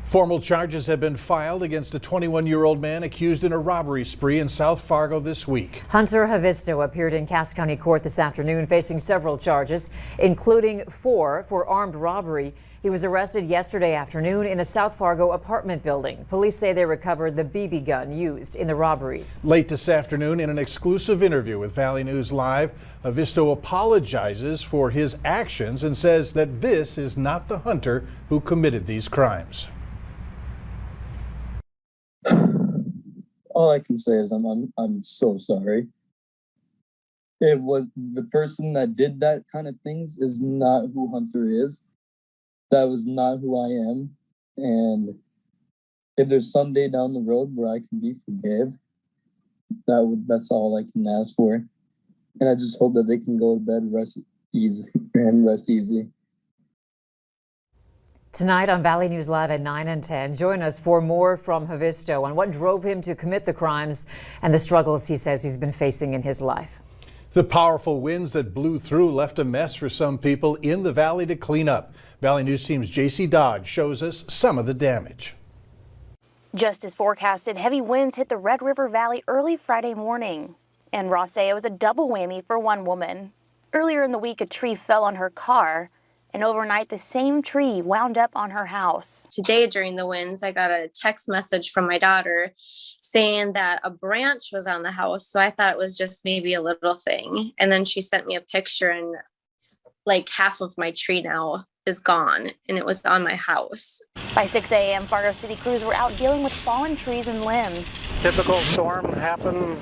Formal charges have been filed against a 21-year-old man accused in a robbery spree in South Fargo this week. Hunter Havisto appeared in Cass County Court this afternoon facing several charges, including 4 for armed robbery. He was arrested yesterday afternoon in a South Fargo apartment building. Police say they recovered the BB gun used in the robberies. Late this afternoon, in an exclusive interview with Valley News Live, Havisto apologizes for his actions and says that this is not the Hunter who committed these crimes. All I can say is I'm so sorry. It was the person that did that kind of things is not who Hunter is. That was not who I am. And if there's someday down the road where I can be forgiven, that's all I can ask for. And I just hope that they can go to bed, rest easy. Tonight on Valley News Live at 9 and 10, join us for more from Havisto on what drove him to commit the crimes and the struggles he says he's been facing in his life. The powerful winds that blew through left a mess for some people in the valley to clean up. Valley News Team's JC Dodge shows us some of the damage. Just as forecasted, heavy winds hit the Red River Valley early Friday morning. And Ross say it was a double whammy for one woman. Earlier in the week, a tree fell on her car. And overnight, the same tree wound up on her house. Today, during the winds, I got a text message from my daughter saying that a branch was on the house. So I thought it was just maybe a little thing. And then she sent me a picture, and like half of my tree now is gone, and it was on my house. By 6 a.m., Fargo City crews were out dealing with fallen trees and limbs. Typical storm happened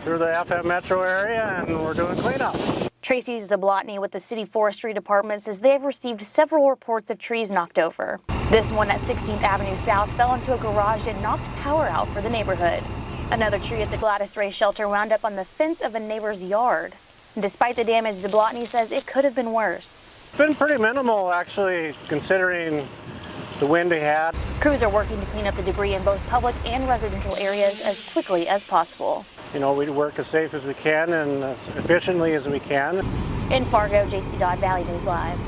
through the FM metro area, and we're doing cleanup. Tracy Zablotny with the City Forestry Department says they've received several reports of trees knocked over. This one at 16th Avenue South fell into a garage and knocked power out for the neighborhood. Another tree at the Gladys Ray shelter wound up on the fence of a neighbor's yard. Despite the damage, Zablotny says it could have been worse. It's been pretty minimal, actually, considering the wind we had. Crews are working to clean up the debris in both public and residential areas as quickly as possible. You know, we work as safe as we can and as efficiently as we can. In Fargo, JC Dodd, Valley News Live.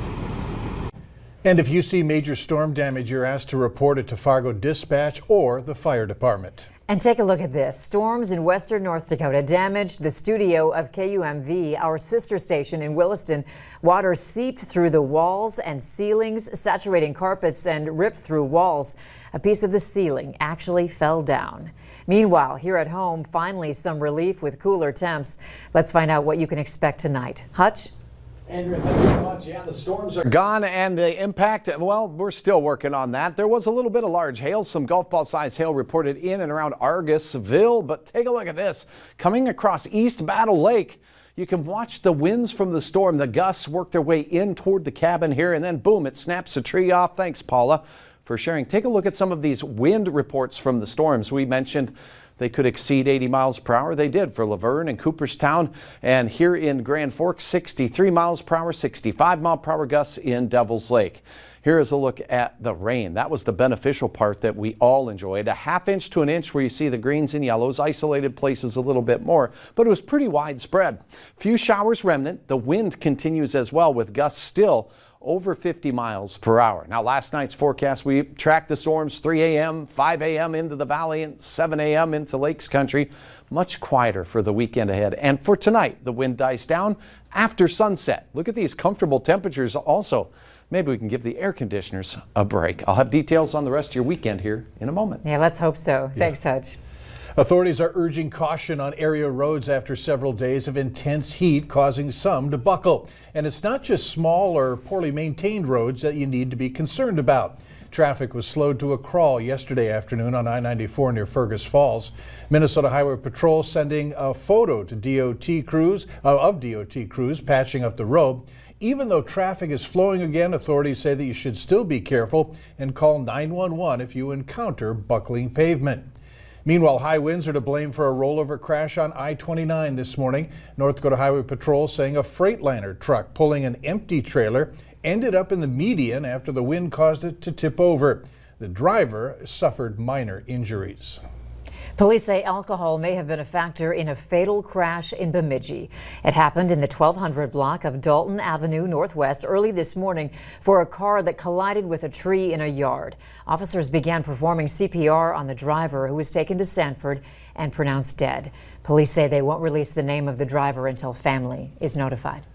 And if you see major storm damage, you're asked to report it to Fargo Dispatch or the fire department. And take a look at this. Storms in western North Dakota damaged the studio of KUMV, our sister station in Williston. Water seeped through the walls and ceilings, saturating carpets and ripped through walls. A piece of the ceiling actually fell down. Meanwhile, here at home, finally some relief with cooler temps. Let's find out what you can expect tonight. Hutch? Andrew, thank you so much. Yeah, the storms are gone, and the impact, well, we're still working on that. There was a little bit of large hail, some golf ball size hail reported in and around Argusville, but take a look at this. Coming across East Battle Lake, you can watch the winds from the storm. The gusts work their way in toward the cabin here, and then boom, it snaps a tree off. Thanks, Paula, for sharing. Take a look at some of these wind reports from the storms. We mentioned they could exceed 80 miles per hour. They did for Laverne and Cooperstown. And here in Grand Forks, 63 miles per hour, 65 mile per hour gusts in Devil's Lake. Here is a look at the rain. That was the beneficial part that we all enjoyed. A ½ inch to an inch where you see the greens and yellows, isolated places a little bit more, but it was pretty widespread. Few showers remnant. The wind continues as well with gusts still over 50 miles per hour. Now, last night's forecast, we tracked the storms 3 a.m., 5 a.m. into the valley, and 7 a.m. into Lakes Country. Much quieter for the weekend ahead. And for tonight, the wind dies down after sunset. Look at these comfortable temperatures also. Maybe we can give the air conditioners a break. I'll have details on the rest of your weekend here in a moment. Yeah, let's hope so. Yeah. Thanks, Hutch. Authorities are urging caution on area roads after several days of intense heat causing some to buckle. And it's not just small or poorly maintained roads that you need to be concerned about. Traffic was slowed to a crawl yesterday afternoon on I-94 near Fergus Falls. Minnesota Highway Patrol sending a photo to DOT crews patching up the road. Even though traffic is flowing again, authorities say that you should still be careful and call 911 if you encounter buckling pavement. Meanwhile, high winds are to blame for a rollover crash on I-29 this morning. North Dakota Highway Patrol saying a Freightliner truck pulling an empty trailer ended up in the median after the wind caused it to tip over. The driver suffered minor injuries. Police say alcohol may have been a factor in a fatal crash in Bemidji. It happened in the 1200 block of Dalton Avenue Northwest early this morning for a car that collided with a tree in a yard. Officers began performing CPR on the driver, who was taken to Sanford and pronounced dead. Police say they won't release the name of the driver until family is notified.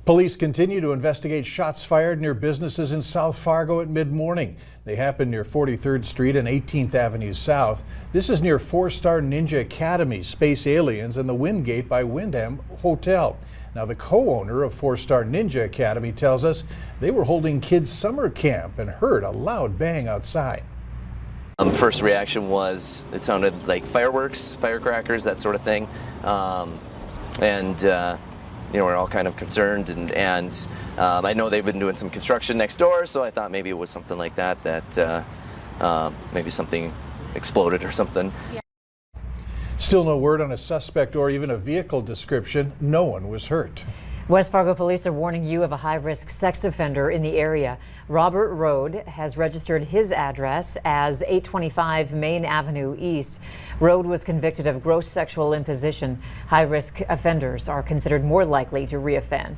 Police continue to investigate shots fired near businesses in South Fargo at mid-morning. They happened near 43rd Street and 18th Avenue South. This is near 4-Star Ninja Academy, Space Aliens, and the Wingate by Wyndham Hotel. Now, the co-owner of 4-Star Ninja Academy tells us they were holding kids' summer camp and heard a loud bang outside. First reaction was it sounded like fireworks, firecrackers, that sort of thing. We're all kind of concerned, and I know they've been doing some construction next door, so I thought maybe it was something like that, maybe something exploded or something. Yeah. Still no word on a suspect or even a vehicle description. No one was hurt. West Fargo police are warning you of a high-risk sex offender in the area. Robert Rode has registered his address as 825 Main Avenue East. Rode was convicted of gross sexual imposition. High-risk offenders are considered more likely to reoffend.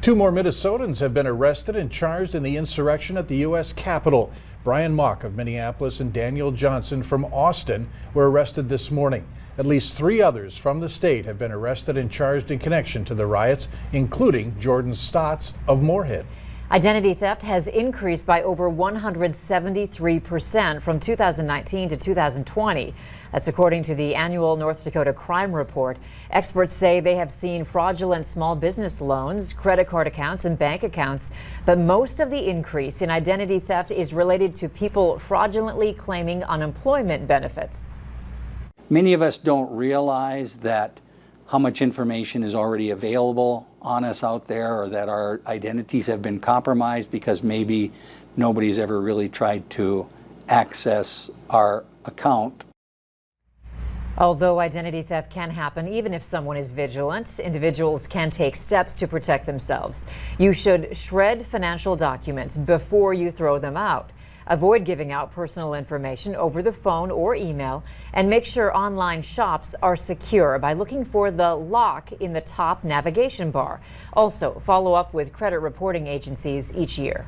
2 more Minnesotans have been arrested and charged in the insurrection at the U.S. Capitol. Brian Mock of Minneapolis and Daniel Johnson from Austin were arrested this morning. At least 3 others from the state have been arrested and charged in connection to the riots, including Jordan Stotts of Moorhead. Identity theft has increased by over 173% from 2019 to 2020. That's according to the annual North Dakota Crime Report. Experts say they have seen fraudulent small business loans, credit card accounts, and bank accounts. But most of the increase in identity theft is related to people fraudulently claiming unemployment benefits. Many of us don't realize that how much information is already available on us out there, or that our identities have been compromised because maybe nobody's ever really tried to access our account. Although identity theft can happen even if someone is vigilant, individuals can take steps to protect themselves. You should shred financial documents before you throw them out. Avoid giving out personal information over the phone or email, and make sure online shops are secure by looking for the lock in the top navigation bar. Also, follow up with credit reporting agencies each year.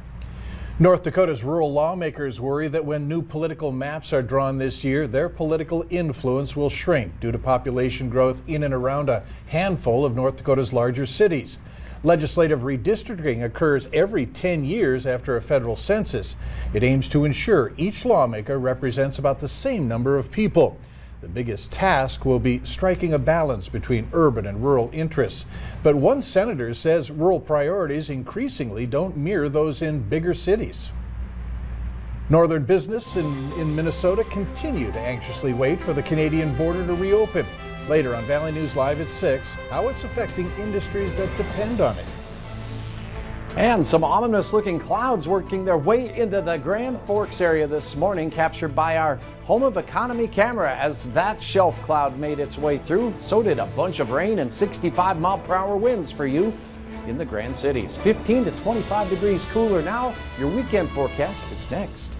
North Dakota's rural lawmakers worry that when new political maps are drawn this year, their political influence will shrink due to population growth in and around a handful of North Dakota's larger cities. Legislative redistricting occurs every 10 years after a federal census. It aims to ensure each lawmaker represents about the same number of people. The biggest task will be striking a balance between urban and rural interests. But one senator says rural priorities increasingly don't mirror those in bigger cities. Northern business in Minnesota continue to anxiously wait for the Canadian border to reopen. Later on Valley News Live at 6, how it's affecting industries that depend on it. And some ominous looking clouds working their way into the Grand Forks area this morning, captured by our Home of Economy camera. As that shelf cloud made its way through, so did a bunch of rain and 65-mile-per-hour winds for you in the Grand Cities. 15 to 25 degrees cooler now. Your weekend forecast is next.